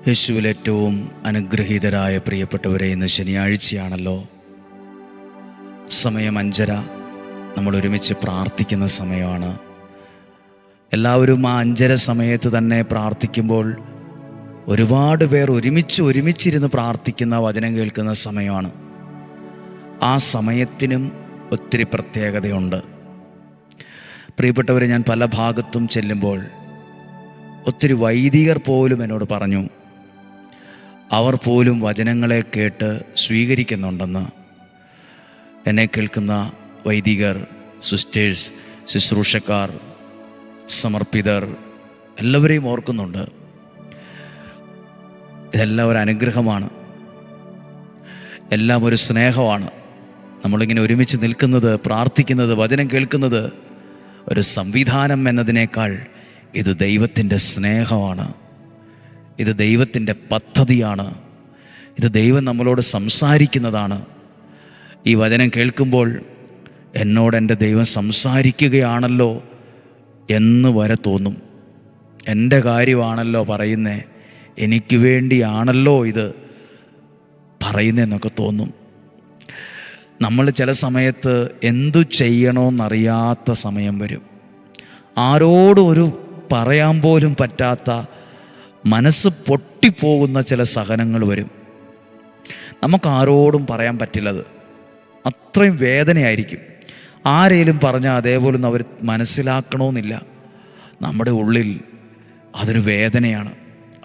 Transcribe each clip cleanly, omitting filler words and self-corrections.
യേശുവിൽ ഏറ്റവും അനുഗ്രഹീതരായ പ്രിയപ്പെട്ടവരെ, ഇന്ന് ശനിയാഴ്ചയാണല്ലോ. സമയം 5:30. നമ്മൾ ഒരുമിച്ച് പ്രാർത്ഥിക്കുന്ന സമയമാണ്. എല്ലാവരും ആ 5:30 സമയത്ത് തന്നെ പ്രാർത്ഥിക്കുമ്പോൾ ഒരുപാട് പേർ ഒരുമിച്ചിരുന്ന് പ്രാർത്ഥിക്കുന്ന, വചനം കേൾക്കുന്ന സമയമാണ്. ആ സമയത്തിനും ഒത്തിരി പ്രത്യേകതയുണ്ട്. പ്രിയപ്പെട്ടവരെ, ഞാൻ പല ഭാഗത്തും ചെല്ലുമ്പോൾ ഒത്തിരി വൈദികർ പോലും എന്നോട് പറഞ്ഞു, അവർ പോലും വചനങ്ങളെ കേട്ട് സ്വീകരിക്കുന്നുണ്ടെന്ന്. എന്നെ കേൾക്കുന്ന വൈദികർ, സിസ്റ്റേഴ്സ്, ശുശ്രൂഷക്കാർ, സമർപ്പിതർ എല്ലാവരെയും ഓർക്കുന്നുണ്ട്. ഇതെല്ലാം ഒരു അനുഗ്രഹമാണ്, എല്ലാം ഒരു സ്നേഹമാണ്. നമ്മളിങ്ങനെ ഒരുമിച്ച് നിൽക്കുന്നത്, പ്രാർത്ഥിക്കുന്നത്, വചനം കേൾക്കുന്നത് ഒരു സംവിധാനം എന്നതിനേക്കാൾ ഇത് ദൈവത്തിൻ്റെ സ്നേഹമാണ്. ഇത് ദൈവത്തിൻ്റെ പദ്ധതിയാണ്. ഇത് ദൈവം നമ്മളോട് സംസാരിക്കുന്നതാണ്. ഈ വചനം കേൾക്കുമ്പോൾ എന്നോട് എൻ്റെ ദൈവം സംസാരിക്കുകയാണല്ലോ എന്ന് വരെ തോന്നും. എൻ്റെ കാര്യമാണല്ലോ പറയുന്നേ, എനിക്ക് വേണ്ടിയാണല്ലോ ഇത് പറയുന്നതെന്നൊക്കെ തോന്നും. നമ്മൾ ചില സമയത്ത് എന്തു ചെയ്യണമെന്നറിയാത്ത സമയം വരും. ആരോടും ഒരു പറയാൻ പോലും പറ്റാത്ത, മനസ്സ് പൊട്ടിപ്പോകുന്ന ചില സഹനങ്ങൾ വരും. നമുക്കാരോടും പറയാൻ പറ്റില്ലത്. അത്രയും വേദനയായിരിക്കും. ആരേലും പറഞ്ഞാൽ അതേപോലെ അവർ മനസ്സിലാക്കണമെന്നില്ല. നമ്മുടെ ഉള്ളിൽ അതൊരു വേദനയാണ്,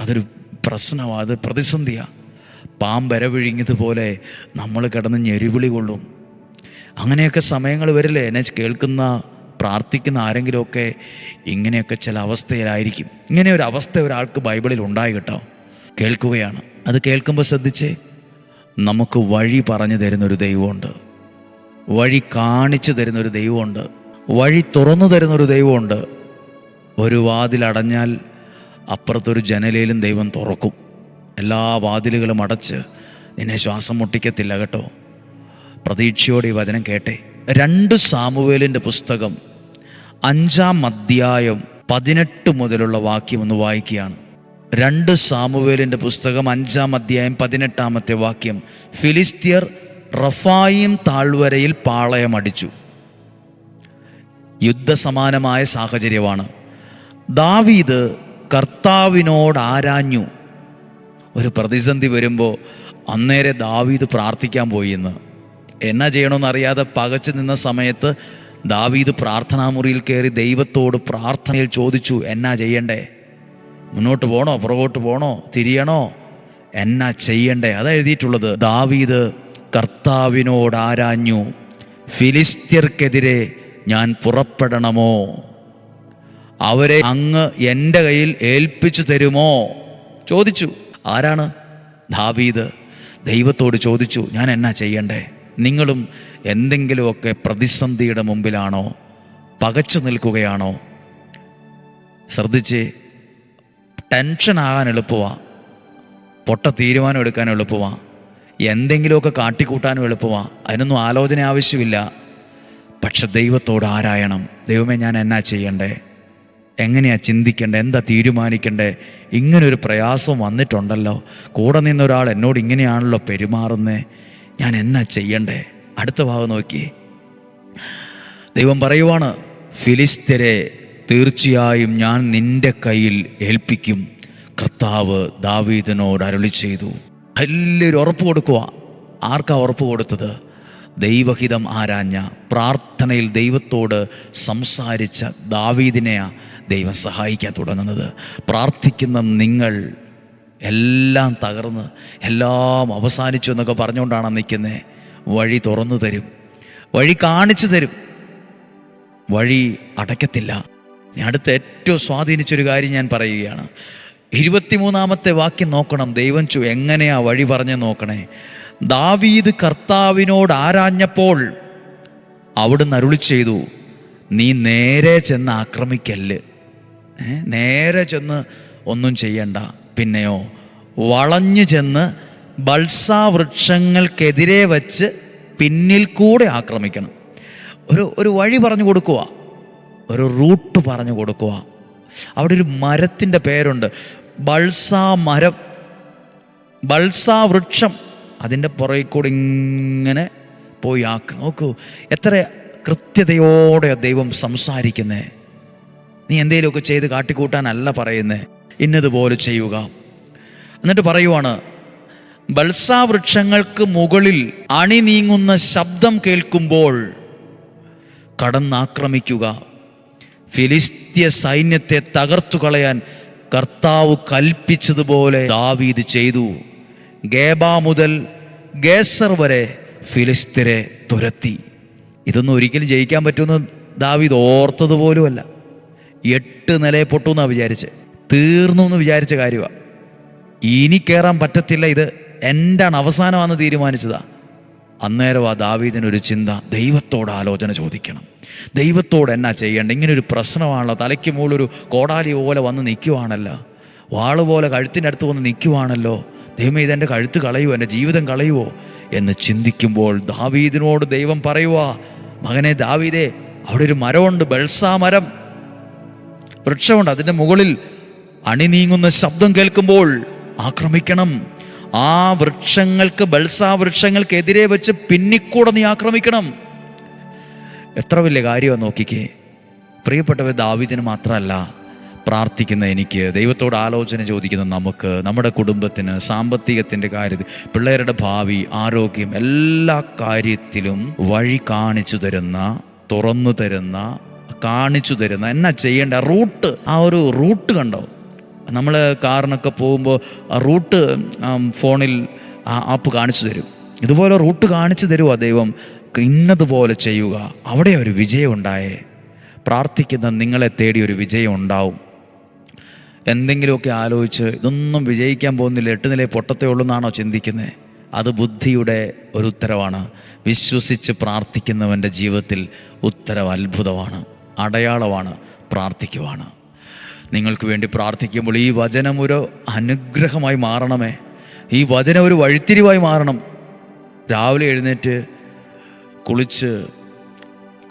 അതൊരു പ്രശ്നമാണ്, അത് പ്രതിസന്ധിയാണ്. പാമ്പര വിഴുങ്ങിയതുപോലെ നമ്മൾ കിടന്ന് ഞെരിവിളി കൊള്ളും. അങ്ങനെയൊക്കെ സമയങ്ങൾ വരില്ലേ? എന്നെ കേൾക്കുന്ന, പ്രാർത്ഥിക്കുന്ന ആരെങ്കിലുമൊക്കെ ഇങ്ങനെയൊക്കെ ചില അവസ്ഥയിലായിരിക്കും. ഇങ്ങനെ ഒരു അവസ്ഥ ഒരാൾക്ക് ബൈബിളിൽ ഉണ്ടായി കേട്ടോ. കേൾക്കുകയാണ്. അത് കേൾക്കുമ്പോൾ ശ്രദ്ധിച്ചേ, നമുക്ക് വഴി പറഞ്ഞു തരുന്നൊരു ദൈവമുണ്ട്, വഴി കാണിച്ചു തരുന്നൊരു ദൈവമുണ്ട്, വഴി തുറന്നു തരുന്നൊരു ദൈവമുണ്ട്. ഒരു വാതിലടഞ്ഞാൽ അപ്പുറത്തൊരു ജനലയിലും ദൈവം തുറക്കും. എല്ലാ വാതിലുകളും അടച്ച് നിന്നെ ശ്വാസം മുട്ടിക്കത്തില്ല കേട്ടോ. പ്രതീക്ഷയോടെ ഈ വചനം കേട്ടെ. 2 സാമുവേലിൻ്റെ പുസ്തകം 5-ാം അധ്യായം 18 മുതലുള്ള വാക്യം ഒന്ന് വായിക്കുകയാണ്. 2 സാമുവേലിൻ്റെ പുസ്തകം 5-ാം അധ്യായം 18-ാമത്തെ വാക്യം. ഫിലിസ്ത്യർ റഫായിം താഴ്വരയിൽ പാളയമടിച്ചു. യുദ്ധസമാനമായ സാഹചര്യമാണ്. ദാവീദ് കർത്താവിനോട് ആരാഞ്ഞു. ഒരു പ്രതിസന്ധി വരുമ്പോൾ അന്നേരം ദാവീദ് പ്രാർത്ഥിക്കാൻ പോയി. എന്ന് എന്നാ ചെയ്യണമെന്നറിയാതെ പകച്ചു നിന്ന സമയത്ത് ദാവീദ് പ്രാർത്ഥനാമുറിയിൽ കയറി ദൈവത്തോട് പ്രാർത്ഥനയിൽ ചോദിച്ചു, എന്നാ ചെയ്യണ്ടേ? മുന്നോട്ട് പോകണോ, പുറകോട്ട് പോകണോ, തിരിയണോ, എന്നാ ചെയ്യണ്ടേ? അതാ എഴുതിയിട്ടുള്ളത്. ദാവീദ് കർത്താവിനോട് ആരാഞ്ഞു, ഫിലിസ്ത്യർക്കെതിരെ ഞാൻ പുറപ്പെടണമോ? അവരെ അങ്ങ് എൻ്റെ കയ്യിൽ ഏൽപ്പിച്ചു തരുമോ? ചോദിച്ചു. ആരാണ്? ദാവീദ് ദൈവത്തോട് ചോദിച്ചു, ഞാൻ എന്നാ ചെയ്യണ്ടേ? നിങ്ങളും എന്തെങ്കിലുമൊക്കെ പ്രതിസന്ധിയുടെ മുമ്പിലാണോ? പകച്ചു നിൽക്കുകയാണോ? ശ്രദ്ധിച്ച്, ടെൻഷനാകാൻ എളുപ്പമാണ്, പൊട്ട തീരുമാനം എടുക്കാൻ എളുപ്പമാണ്, എന്തെങ്കിലുമൊക്കെ കാട്ടിക്കൂട്ടാനും എളുപ്പമാണ്. അതിനൊന്നും ആലോചന ആവശ്യമില്ല. പക്ഷെ ദൈവത്തോട് ആരായണം. ദൈവമേ, ഞാൻ എന്നാ ചെയ്യണ്ടേ? എങ്ങനെയാ ചിന്തിക്കണ്ടേ? എന്താ തീരുമാനിക്കണ്ടേ? ഇങ്ങനൊരു പ്രയാസം വന്നിട്ടുണ്ടല്ലോ, കൂടെ നിന്നൊരാൾ എന്നോട് ഇങ്ങനെയാണല്ലോ പെരുമാറുന്നേ, ഞാൻ എന്നാ ചെയ്യണ്ടേ? അടുത്ത ഭാഗം നോക്കി. ദൈവം പറയുവാണ്, ഫിലിസ്ത്യരെ തീർച്ചയായും ഞാൻ നിന്റെ കയ്യിൽ ഏൽപ്പിക്കും. കർത്താവ് ദാവീദിനോട് അരുളി ചെയ്തു. എല്ലാവരും ഉറപ്പ് കൊടുക്കുക. ആർക്കാ ഉറപ്പ് കൊടുത്തത്? ദൈവഹിതം ആരാഞ്ഞ, പ്രാർത്ഥനയിൽ ദൈവത്തോട് സംസാരിച്ച ദാവീദിനെയാ ദൈവം സഹായിക്കാൻ തുടങ്ങുന്നത്. പ്രാർത്ഥിക്കുന്ന നിങ്ങൾ എല്ലാം തകർന്ന് എല്ലാം അവസാനിച്ചു എന്നൊക്കെ പറഞ്ഞുകൊണ്ടാണ് നിൽക്കുന്നത്. വഴി തുറന്നു തരും, വഴി കാണിച്ചു തരും, വഴി അടയ്ക്കത്തില്ല. ഞാൻ അടുത്ത ഏറ്റവും സ്വാധീനിച്ചൊരു കാര്യം ഞാൻ പറയുകയാണ്. 23-ാമത്തെ വാക്യം നോക്കണം. ദൈവം എങ്ങനെയാ വഴി പറഞ്ഞ് നോക്കണേ. ദാവീദ് കർത്താവിനോട് ആരാഞ്ഞപ്പോൾ അവിടുന്ന് അരുളി ചെയ്തു, നീ നേരെ ചെന്ന് ആക്രമിക്കല്ല്. നേരെ ചെന്ന് ഒന്നും ചെയ്യണ്ട. പിന്നെയോ, വളഞ്ഞു ചെന്ന് ബൽസാവൃക്ഷങ്ങൾക്കെതിരെ വച്ച് പിന്നിൽ കൂടെ ആക്രമിക്കണം. ഒരു വഴി പറഞ്ഞു കൊടുക്കുക, ഒരു റൂട്ട് പറഞ്ഞു കൊടുക്കുക. അവിടെ ഒരു മരത്തിൻ്റെ പേരുണ്ട്, ബൾസാ മരം ബൽസാ വൃക്ഷം അതിൻ്റെ പുറകിൽ കൂടി ഇങ്ങനെ പോയി നോക്കൂ, എത്ര കൃത്യതയോടെ ദൈവം സംസാരിക്കുന്നേ. നീ എന്തെങ്കിലുമൊക്കെ ചെയ്ത് കാട്ടിക്കൂട്ടാനല്ല പറയുന്നേ, ഇന്നതുപോലെ ചെയ്യുക. എന്നിട്ട് പറയുവാണ്, ബൽസാ വൃക്ഷങ്ങൾക്ക് മുകളിൽ അണി നീങ്ങുന്ന ശബ്ദം കേൾക്കുമ്പോൾ കടന്നാക്രമിക്കുക. ഫിലിസ്ത്യ സൈന്യത്തെ തകർത്തു കളയാൻ കർത്താവ് കൽപ്പിച്ചതുപോലെ ദാവീദ് ചെയ്തു. ഗേബ മുതൽ ഗേസർ വരെ ഫിലിസ്ത്യരെ തുരത്തി. ഇതൊന്നും ഒരിക്കലും ജയിക്കാൻ പറ്റുമെന്ന് ദാവീദ് ഓർത്തതുപോലുമല്ല. 8 നിലയെ പൊട്ടുമെന്നാണ് വിചാരിച്ച്, തീർന്നു എന്ന് വിചാരിച്ച കാര്യമാണ്. ഇനി കയറാൻ പറ്റത്തില്ല, ഇത് എന്താണ് അവസാനമാണെന്ന് തീരുമാനിച്ചതാ. അന്നേരം ആ ദാവീദിനൊരു ചിന്ത, ദൈവത്തോട് ആലോചന ചോദിക്കണം. ദൈവത്തോട് എന്നാ ചെയ്യേണ്ട? ഇങ്ങനൊരു പ്രശ്നമാണല്ലോ, തലയ്ക്ക് മുകളിലൊരു കോടാലി പോലെ വന്ന് നിൽക്കുവാണല്ലോ, വാള് പോലെ കഴുത്തിനടുത്ത് വന്ന് നിൽക്കുവാണല്ലോ. ദൈവമേ, ഇതെൻ്റെ കഴുത്ത് കളയുമോ, എൻ്റെ ജീവിതം കളയുമോ എന്ന് ചിന്തിക്കുമ്പോൾ ദാവീദിനോട് ദൈവം പറയുവാ, മകനെ ദാവീദേ, അവിടെ ഒരു മരമുണ്ട്, ബൽസാ മരം, വൃക്ഷമുണ്ട്. അതിൻ്റെ മുകളിൽ അണി നീങ്ങുന്ന ശബ്ദം കേൾക്കുമ്പോൾ ആക്രമിക്കണം. ആ വൃക്ഷങ്ങൾക്ക്, ബൽസാ വൃക്ഷങ്ങൾക്കെതിരെ വെച്ച് പിന്നിക്കൂടെ നീ ആക്രമിക്കണം. എത്ര വലിയ കാര്യമാണ് നോക്കിക്കേ. പ്രിയപ്പെട്ടവർ, ദാവീദിന് മാത്രമല്ല പ്രാർത്ഥിക്കുന്ന എനിക്ക്, ദൈവത്തോട് ആലോചന ചോദിക്കുന്ന നമുക്ക്, നമ്മുടെ കുടുംബത്തിന്, സാമ്പത്തികത്തിൻ്റെ കാര്യത്തിൽ, പിള്ളേരുടെ ഭാവി, ആരോഗ്യം, എല്ലാ കാര്യത്തിലും വഴി കാണിച്ചു തരുന്ന, തുറന്നു തരുന്ന, കാണിച്ചു തരുന്ന, എന്നാ ചെയ്യേണ്ട റൂട്ട്, ആ ഒരു റൂട്ട് കണ്ടോ? നമ്മൾ കാറിനൊക്കെ പോകുമ്പോൾ ആ റൂട്ട് ഫോണിൽ ആപ്പ് കാണിച്ചു തരും. ഇതുപോലെ റൂട്ട് കാണിച്ചു തരുമോ ദൈവം? ഇന്നതുപോലെ ചെയ്യുക, അവിടെ ഒരു വിജയം ഉണ്ടായേ. പ്രാർത്ഥിക്കുന്ന നിങ്ങളെ തേടി ഒരു വിജയം ഉണ്ടാവും. എന്തെങ്കിലുമൊക്കെ ആലോചിച്ച് ഇതൊന്നും വിജയിക്കാൻ പോകുന്നില്ല, 8 നിലയെ പൊട്ടത്തേ ഉള്ളൂ എന്നാണോ ചിന്തിക്കുന്നത്? അത് ബുദ്ധിയുടെ ഒരു ഉത്തരവാണ്. വിശ്വസിച്ച് പ്രാർത്ഥിക്കുന്നവൻ്റെ ജീവിതത്തിൽ ഉത്തരവ് അത്ഭുതമാണ്, അടയാളമാണ്, പ്രാർത്ഥിക്കുവാണ്. നിങ്ങൾക്ക് വേണ്ടി പ്രാർത്ഥിക്കുമ്പോൾ ഈ വചനം ഒരു അനുഗ്രഹമായി മാറണമേ. ഈ വചനം ഒരു വഴിത്തിരിവായി മാറണം. രാവിലെ എഴുന്നേറ്റ് കുളിച്ച്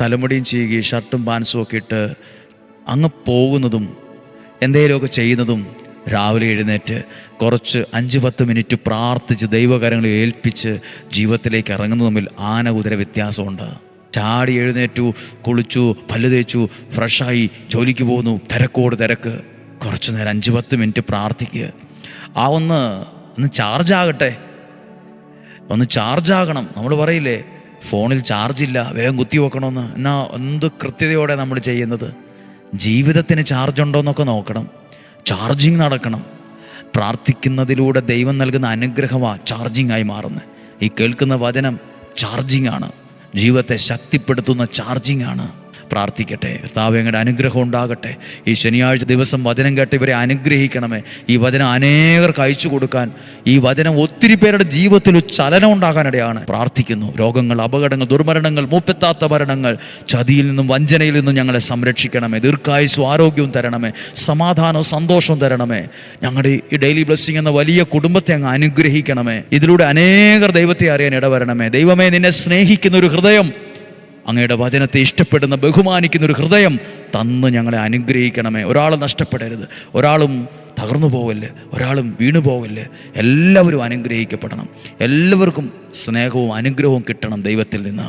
തലമുടിയും ചീകി ഷർട്ടും പാൻസും ഒക്കെ ഇട്ട് അങ്ങ് പോകുന്നതും എന്തെങ്കിലുമൊക്കെ ചെയ്യുന്നതും, രാവിലെ എഴുന്നേറ്റ് കുറച്ച് 5-10 മിനിറ്റ് പ്രാർത്ഥിച്ച് ദൈവകരങ്ങളെ ഏൽപ്പിച്ച് ജീവിതത്തിലേക്ക് ഇറങ്ങുന്നത് തമ്മിൽ ആന കുതിര വ്യത്യാസമുണ്ട്. ചാടി എഴുന്നേറ്റു, കുളിച്ചു, പല്ല് തേച്ചു, ഫ്രഷായി ജോലിക്ക് പോകുന്നു, തിരക്കോട് തിരക്ക്. കുറച്ച് നേരം 5-10 മിനിറ്റ് പ്രാർത്ഥിക്കുക. ആ ഒന്ന് ചാർജാകട്ടെ, ഒന്ന് ചാർജാകണം. നമ്മൾ പറയില്ലേ, ഫോണിൽ ചാർജില്ല, വേഗം കുത്തി വെക്കണമെന്ന്. എന്നാ എന്ത് കൃത്യതയോടെ നമ്മൾ ചെയ്യുന്നത്. ജീവിതത്തിന് ചാർജ് ഉണ്ടോ എന്നൊക്കെ നോക്കണം. ചാർജിങ് നടക്കണം. പ്രാർത്ഥിക്കുന്നതിലൂടെ ദൈവം നൽകുന്ന അനുഗ്രഹമാണ് ചാർജിങ് ആയി മാറുന്നത്. ഈ കേൾക്കുന്ന വചനം ചാർജിങ് ആണ്, ജീവിതത്തെ ശക്തിപ്പെടുത്തുന്ന ചാർജിങ് ആണ്. പ്രാർത്ഥിക്കട്ടെ. കർത്താവേ, അങ്ങയുടെ അനുഗ്രഹം ഉണ്ടാകട്ടെ. ഈ ശനിയാഴ്ച ദിവസം വചനം കേട്ട് ഇവരെ അനുഗ്രഹിക്കണമേ. ഈ വചനം അനേകർക്ക് അയച്ചു കൊടുക്കാൻ, ഈ വചനം ഒത്തിരി പേരുടെ ജീവിതത്തിൽ ഒരു ചലനം ഉണ്ടാകാനിടയാണ്. പ്രാർത്ഥിക്കുന്നു. രോഗങ്ങൾ, അപകടങ്ങൾ, ദുർമരണങ്ങൾ, മൂപ്പെത്താത്ത മരണങ്ങൾ, ചതിയിൽ നിന്നും വഞ്ചനയിൽ നിന്നും ഞങ്ങളെ സംരക്ഷിക്കണമേ. ദീർഘായുസ്സും ആരോഗ്യവും തരണമേ. സമാധാനവും സന്തോഷവും തരണമേ. ഞങ്ങളുടെ ഈ ഡെയിലി ബ്ലെസ്സിങ് എന്ന വലിയ കുടുംബത്തെ അങ്ങ് അനുഗ്രഹിക്കണമേ. ഇതിലൂടെ അനേകർ ദൈവത്തെ അറിയാൻ ഇടവരണമേ. ദൈവമേ, നിന്നെ സ്നേഹിക്കുന്ന ഒരു ഹൃദയം, അങ്ങയുടെ വചനത്തെ ഇഷ്ടപ്പെടുന്ന, ബഹുമാനിക്കുന്ന ഒരു ഹൃദയം തന്ന് ഞങ്ങളെ അനുഗ്രഹിക്കണമേ. ഒരാൾ നഷ്ടപ്പെടരുത്, ഒരാളും തകർന്നു പോകല്ല്, ഒരാളും വീണു പോകല്ല്. എല്ലാവരും അനുഗ്രഹിക്കപ്പെടണം. എല്ലാവർക്കും സ്നേഹവും അനുഗ്രഹവും കിട്ടണം ദൈവത്തിൽ നിന്ന്.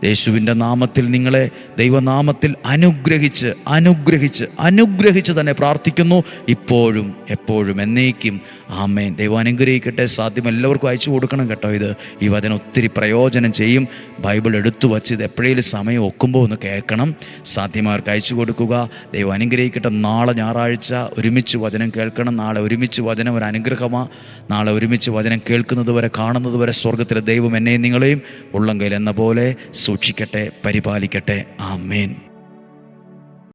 യേശുവിൻ്റെ നാമത്തിൽ നിങ്ങളെ ദൈവനാമത്തിൽ അനുഗ്രഹിച്ച് അനുഗ്രഹിച്ച് അനുഗ്രഹിച്ച് തന്നെ പ്രാർത്ഥിക്കുന്നു, ഇപ്പോഴും എപ്പോഴും എന്നേക്കും. ആമേൻ. ദൈവം അനുഗ്രഹിക്കട്ടെ. സാധ്യം എല്ലാവർക്കും അയച്ചു കൊടുക്കണം കേട്ടോ. ഈ വചനം ഒത്തിരി പ്രയോജനം ചെയ്യും. ബൈബിൾ എടുത്തു വച്ച് ഇത് എപ്പോഴേലും സമയം ഒക്കുമ്പോൾ ഒന്ന് കേൾക്കണം. സാധ്യമാർക്ക് അയച്ചു കൊടുക്കുക. ദൈവം അനുഗ്രഹിക്കട്ടെ. നാളെ ഞായറാഴ്ച ഒരുമിച്ച് വചനം കേൾക്കണം. നാളെ ഒരുമിച്ച് വചനം ഒരു അനുഗ്രഹമാണ്. നാളെ ഒരുമിച്ച് വചനം കേൾക്കുന്നത് വരെ, കാണുന്നത് വരെ സ്വർഗത്തിലെ ദൈവം എന്നെയും നിങ്ങളെയും ഉള്ളം കയ്യിൽ എന്ന പോലെ സൂക്ഷിക്കട്ടെ, പരിപാലിക്കട്ടെ. ആമേൻ.